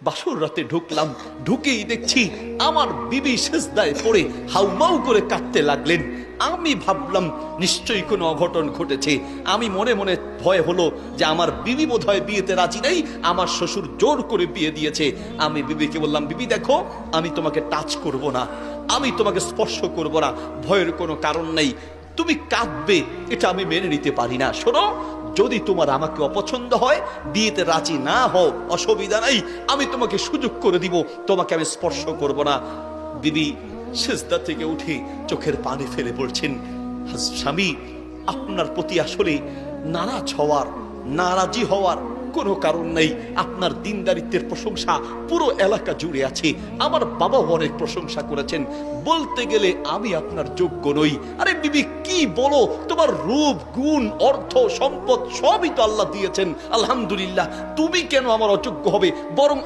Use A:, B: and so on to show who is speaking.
A: বাসর রাতে ঢুকলাম, ঢুকেই দেখছি আমার বিবি সিজদায় পড়ে হাউমাউ করে কাঁদতে লাগলেন। আমি ভাবলাম নিশ্চয়ই কোনো অঘটন ঘটেছে। আমি মনে মনে ভয় হলো যে আমার বিবি বোধহয় বিয়েতে রাজি নেই, আমার শ্বশুর জোর করে বিয়ে দিয়েছে। আমি বিবিকে বললাম, বিবি দেখো, আমি তোমাকে টাচ করব না, আমি তোমাকে স্পর্শ করব না, ভয়ের কোনো কারণ নেই। তুমি কাঁদবে এটা আমি মেনে নিতে পারি না। শোনো, যদি তোমার আমাকে অপছন্দ হয়, বিয়েতে রাজি না হও, অসুবিধা নাই, আমি তোমাকে সুযোগ করে দিব, তোমাকে আমি স্পর্শ করব না। বিবি সিজদা থেকে উঠে চোখের পানি ফেলে বলছেন, স্বামী, আপনার প্রতি আসলে নারাজি হওয়ার কোনো কারণ নেই। আপনার দিনদারিত্বের প্রশংসা পুরো এলাকা জুড়ে আছে, আমার বাবাও অনেক প্রশংসা করেছেন। বলতে গেলে আমি আপনার যোগ্য নই। আরে বিবি কি বলো, তোমার রূপ, গুণ, অর্থ, সম্পদ সবই তো আল্লাহ দিয়েছেন, আলহামদুলিল্লাহ। তুমি কেন আমার অযোগ্য হবে? বরং